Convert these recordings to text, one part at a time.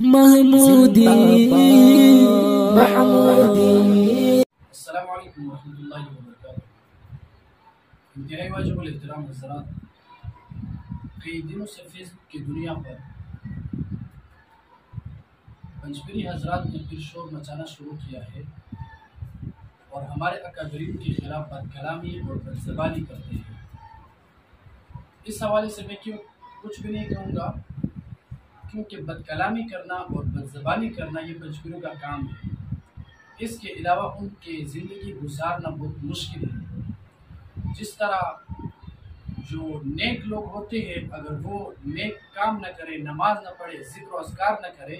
محمودی محمودی۔ السلام علیکم ورحمۃ اللہ وبرکاتہ۔ انتہائی واجب الاحترام حضرات، کئی دنوں سے فیس بک کی دنیا پر پنجپیری حضرات نے پھر شور مچانا شروع کیا ہے اور ہمارے اکابرین کے خلاف بد کلامی اور بد زبانی کرتے ہیں۔ اس حوالے سے میں کچھ بھی نہیں کہوں گا، کیونکہ بد کلامی کرنا اور بد زبانی کرنا یہ پنجپیروں کا کام ہے۔ اس کے علاوہ ان کے زندگی گزارنا بہت مشکل ہے۔ جس طرح جو نیک لوگ ہوتے ہیں، اگر وہ نیک کام نہ کرے، نماز نہ پڑھے، ذکر و اذکار نہ کرے،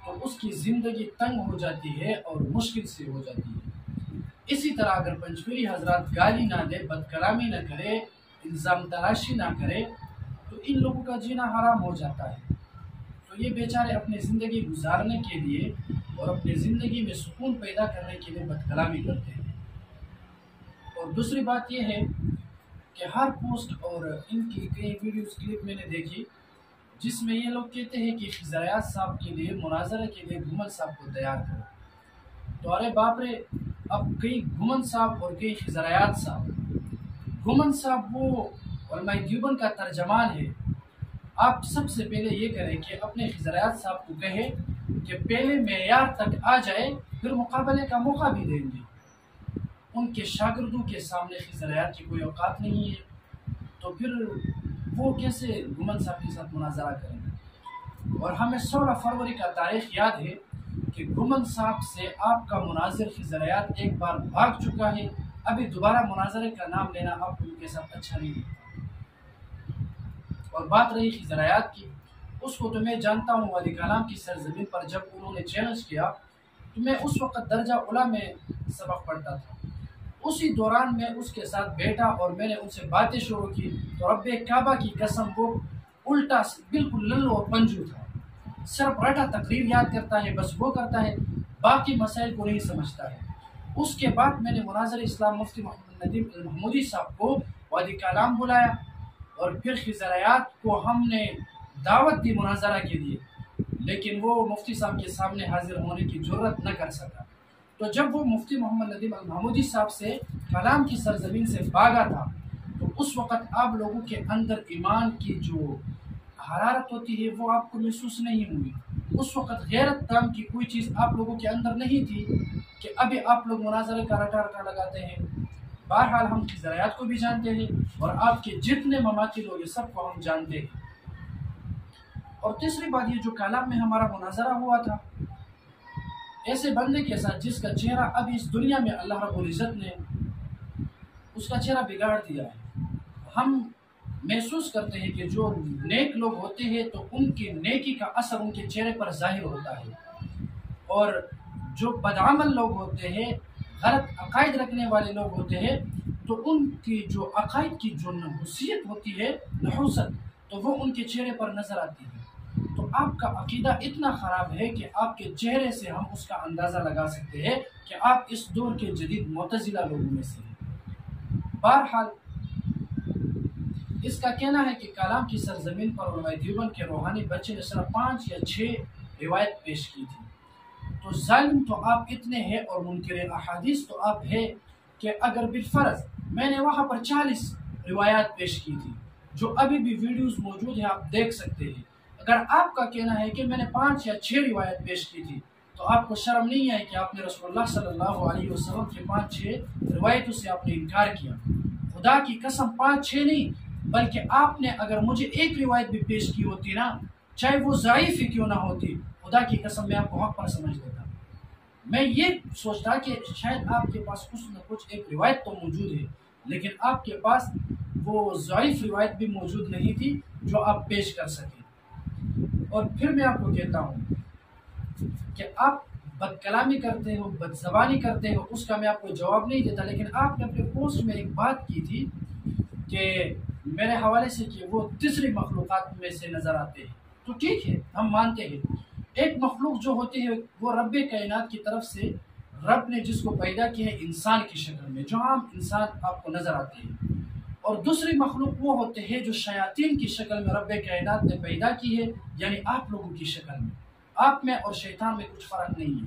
تو اس کی زندگی تنگ ہو جاتی ہے اور مشکل سے ہو جاتی ہے۔ اسی طرح اگر پنجپیری حضرات گالی نہ دے، بد کلامی نہ کرے، الزام تراشی نہ کرے، تو ان لوگوں کا جینا حرام ہو جاتا ہے۔ تو یہ بیچارے اپنی زندگی گزارنے کے لیے اور اپنی زندگی میں سکون پیدا کرنے کے لیے بد کلامی کرتے ہیں۔ اور دوسری بات یہ ہے کہ ہر پوسٹ اور ان کی کئی ویڈیوز کلپ میں نے دیکھی جس میں یہ لوگ کہتے ہیں کہ خضر ایاز صاحب کے لیے مناظرے کے لیے گھومن صاحب کو تیار کرو۔ تو ارے باپ رے، اب کئی گھومن صاحب اور کئی خضر ایاز صاحب۔ گھومن صاحب وہ علماء دیوبند کا ترجمان ہے۔ آپ سب سے پہلے یہ کریں کہ اپنے خضر ایاز صاحب کو کہیں کہ پہلے معیار تک آ جائے، پھر مقابلے کا موقع بھی دیں گے۔ ان کے شاگردوں کے سامنے خضر ایاز کی کوئی اوقات نہیں ہے، تو پھر وہ کیسے گھومن صاحب کے ساتھ مناظرہ کریں گے؟ اور ہمیں 16 فروری کا تاریخ یاد ہے کہ گھومن صاحب سے آپ کا مناظر خضر ایاز ایک بار بھاگ چکا ہے۔ ابھی دوبارہ مناظرے کا نام لینا آپ ان کے ساتھ اچھا نہیں ہے۔ اور بات رہی خضر ایاز کی، اس کو تو میں جانتا ہوں، وادی کلام کی سرزمین پر جب انہوں نے چیلنج کیا تو میں اس وقت درجہ اولا میں سبق پڑھتا تھا۔ اسی دوران میں اس کے ساتھ بیٹھا اور میں نے ان سے باتیں شروع کی تو رب کعبہ کی قسم وہ الٹا بالکل للو اور پنجو تھا، صرف رٹا تقریر یاد کرتا ہے، بس وہ کرتا ہے، باقی مسائل کو نہیں سمجھتا ہے۔ اس کے بعد میں نے مناظر اسلام مفتی محمد ندیم المحمودی صاحب کو وادی کلام بلایا اور پھر خضر ایاز کو ہم نے دعوت دی مناظرہ کے لیے، لیکن وہ مفتی صاحب کے سامنے حاضر ہونے کی جرت نہ کر سکا۔ تو جب وہ مفتی محمد ندیم المحمودی صاحب سے کلام کی سرزمین سے بھاگا تھا تو اس وقت آپ لوگوں کے اندر ایمان کی جو حرارت ہوتی ہے وہ آپ کو محسوس نہیں ہوئی۔ اس وقت غیرت نام کی کوئی چیز آپ لوگوں کے اندر نہیں تھی کہ ابھی آپ لوگ مناظرے کا رٹا رٹا لگاتے ہیں۔ بہرحال ہم خضر ایاز کو بھی جانتے ہیں اور آپ کے جتنے مماثل ہو یہ سب کو ہم جانتے ہیں۔ اور تیسری بات یہ جو کلام میں ہمارا مناظرہ ہوا تھا، ایسے بندے کے ساتھ جس کا چہرہ ابھی اس دنیا میں اللہ رب العزت نے اس کا چہرہ بگاڑ دیا ہے۔ ہم محسوس کرتے ہیں کہ جو نیک لوگ ہوتے ہیں تو ان کی نیکی کا اثر ان کے چہرے پر ظاہر ہوتا ہے، اور جو بدعمل لوگ ہوتے ہیں، غلط عقائد رکھنے والے لوگ ہوتے ہیں، تو ان کی جو عقائد کی جو نحوست ہوتی ہے، تو وہ ان کے چہرے پر نظر آتی ہے۔ تو آپ کا عقیدہ اتنا خراب ہے کہ آپ کے چہرے سے ہم اس کا اندازہ لگا سکتے ہیں کہ آپ اس دور کے جدید معتزلہ لوگوں میں سے ہیں۔ بہرحال اس کا کہنا ہے کہ کلام کی سرزمین پر علماء دیوبند کے روحانی بچے نے صرف 5 یا 6 روایت پیش کی تھی۔ تو ظالم تو آپ اتنے ہیں اور منکر احادیث تو آپ ہیں کہ اگر بالفرض میں نے وہاں پر 40 روایات پیش کی تھی جو ابھی بھی ویڈیوز موجود ہیں، آپ دیکھ سکتے ہیں۔ اگر آپ کا کہنا ہے کہ میں نے 5 یا 6 روایت پیش کی تھی تو آپ کو شرم نہیں آئی کہ آپ نے رسول اللہ صلی اللہ علیہ وسلم کے 5-6 روایتوں سے آپ نے انکار کیا؟ خدا کی قسم 5-6 نہیں، بلکہ آپ نے اگر مجھے ایک روایت بھی پیش کی ہوتی نا، چاہے وہ ضعیف ہی کیوں نہ ہوتی، خدا کی قسم میں آپ کو حق پر سمجھ لیتا۔ میں یہ سوچتا کہ شاید آپ کے پاس کچھ نہ کچھ ایک روایت تو موجود ہے، لیکن آپ کے پاس وہ ضعیف روایت بھی موجود نہیں تھی جو آپ پیش کر سکیں۔ اور پھر میں آپ کو کہتا ہوں کہ آپ بد کلامی کرتے ہو، بد زبانی کرتے ہو، اس کا میں آپ کو جواب نہیں دیتا، لیکن آپ نے اپنے پوسٹ میں ایک بات کی تھی کہ میرے حوالے سے کہ وہ تیسری مخلوقات میں سے نظر آتے ہیں۔ تو ٹھیک ہے، ہم مانتے ہیں ایک مخلوق جو ہوتی ہے وہ رب کائنات کی طرف سے رب نے جس کو پیدا کیا ہے انسان کی شکل میں، جو عام انسان آپ کو نظر آتے ہیں، اور دوسری مخلوق وہ ہوتے ہیں جو شیاطین کی شکل میں رب کائنات نے پیدا کی ہے، یعنی آپ لوگوں کی شکل میں۔ آپ میں اور شیطان میں کچھ فرق نہیں ہے.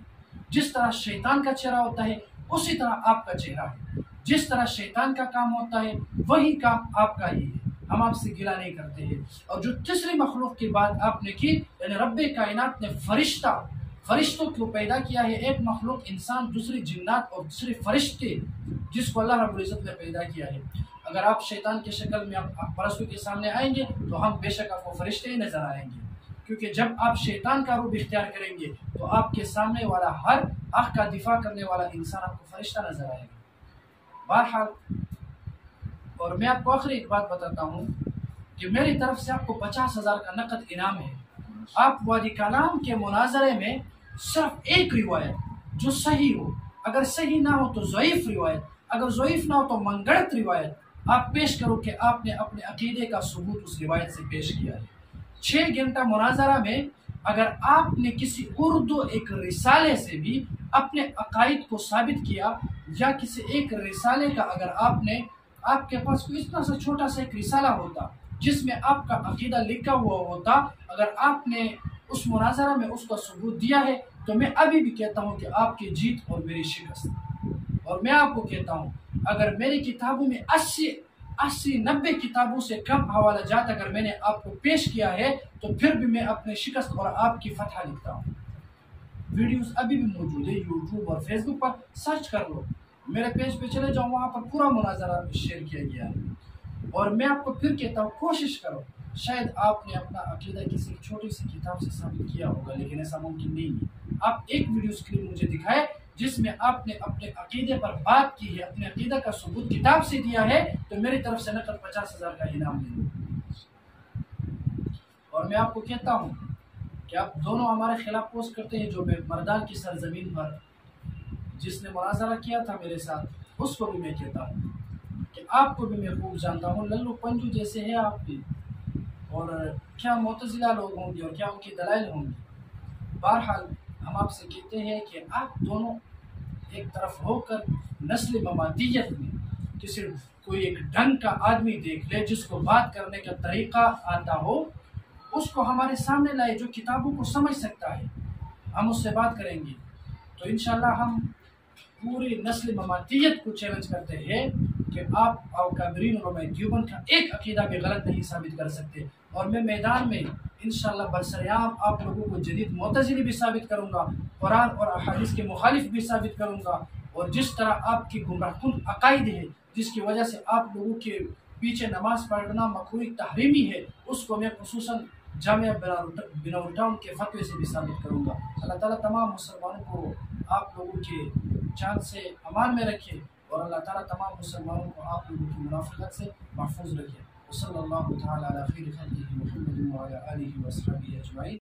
جس طرح شیطان کا چہرہ ہوتا ہے اسی طرح آپ کا چہرہ ہے. جس طرح شیطان کا کام ہوتا ہے وہی کام آپ کا ہی ہے. ہم آپ سے گلہ نہیں کرتے ہیں. اور جو تیسری مخلوق کی بات آپ نے کی، یعنی رب کائنات نے فرشتوں کو پیدا کیا ہے. ایک مخلوق انسان، دوسری جنات اور دوسری فرشتے جس کو اللہ رب العزت نے پیدا کیا ہے. اگر آپ شیطان کی شکل میں پرستوں کے سامنے آئیں گے تو ہم بے شک آپ کو فرشتے ہی نظر آئیں گے، کیونکہ جب آپ شیطان کا روپ اختیار کریں گے تو آپ کے سامنے والا ہر حق کا دفاع کرنے والا انسان آپ کو فرشتہ نظر آئے گا. بہرحال، اور میں آپ کو آخری ایک بات بتاتا ہوں کہ میری طرف سے آپ کو 50,000 کا نقد انعام ہے. آپ وادی کلام کے مناظرے میں صرف ایک روایت جو صحیح ہو، اگر صحیح نہ ہو تو ضعیف روایت، اگر ضعیف نہ ہو تو منگڑت روایت آپ پیش کرو کہ آپ نے اپنے عقیدے کا ثبوت اس روایت سے پیش کیا ہے. 6 گھنٹہ مناظرہ میں اگر آپ نے کسی اردو ایک رسالے سے بھی اپنے عقائد کو ثابت کیا، یا کسی ایک رسالے کا اگر آپ کے پاس کوئی اتنا سا چھوٹا سا ایک رسالہ ہوتا جس میں آپ کا عقیدہ لکھا ہوا ہوتا، اگر آپ نے اس مناظرہ میں اس کا ثبوت دیا ہے تو میں ابھی بھی کہتا ہوں کہ آپ کی جیت اور میری شکست. اور میں آپ کو کہتا ہوں اگر میری کتابوں میں 80-90 کتابوں سے کم حوالہ جات اگر میں نے آپ کو پیش کیا ہے تو پھر بھی میں اپنے شکست اور آپ کی فتح لکھتا ہوں. ویڈیوز ابھی بھی موجود ہے یوٹیوب اور فیس بک پر، سرچ کر لو. میرے پیج پہ چلے جاؤ، وہاں پر پورا مناظرہ شیئر کیا گیا ہے. اور میں آپ کو پھر کہتا ہوں کوشش کرو. شاید آپ نے اپنا عقیدہ کسی چھوٹی سی کتاب سے ثابت کیا ہوگا، لیکن ایسا ممکن نہیں ہے. آپ ایک ویڈیو اسکرین مجھے دکھائے جس میں آپ نے اپنے عقیدے پر بات کی ہے، اپنے عقیدہ کا ثبوت کتاب سے دیا ہے، تو میری طرف سے نقد 50,000 کا انعام دے دوں. اور میں آپ کو کہتا ہوں کہ آپ دونوں ہمارے خلاف پوسٹ کرتے ہیں. جو میں مردان کی سرزمین پر جس نے مناظرہ کیا تھا میرے ساتھ، اس کو بھی میں کہتا ہوں کہ آپ کو بھی میں خوب جانتا ہوں. للو پنجو جیسے ہیں آپ بھی، اور کیا معتزلہ لوگ ہوں گے اور کیا ان کی دلائل ہوں گے. بہرحال ہم آپ سے کہتے ہیں کہ آپ دونوں ایک طرف ہو کر نسل ممادیت میں کسی کوئی ایک ڈھنگ کا آدمی دیکھ لے جس کو بات کرنے کا طریقہ آتا ہو، اس کو ہمارے سامنے لائے جو کتابوں کو سمجھ سکتا ہے. ہم اس سے بات کریں گے تو انشاءاللہ ہم پوری نسل ممادیت کو چیلنج کرتے ہیں کہ آپ اکابرین علماء دیوبند کا ایک عقیدہ بھی غلط نہیں ثابت کر سکتے. اور میں میدان میں انشاءاللہ برسریام آپ لوگوں کو جدید معتزلی بھی ثابت کروں گا، قرآن اور احادیث کے مخالف بھی ثابت کروں گا. اور جس طرح آپ کی گمراہ کن عقائد ہے جس کی وجہ سے آپ لوگوں کے پیچھے نماز پڑھنا مکروہ تحریمی ہے، اس کو میں خصوصاً جامعہ بنور ٹاؤن کے فتوے سے بھی ثابت کروں گا. اللہ تعالیٰ تمام مسلمانوں کو آپ لوگوں کے جان سے امان میں رکھے، اور اللہ تعالیٰ تمام مسلمانوں کو آپ لوگوں کی منافقت سے محفوظ رکھے. وصلی اللہ تعالیٰ علی خیر خلقہ محمد وعلی آلہ وصحبہ اجمعین.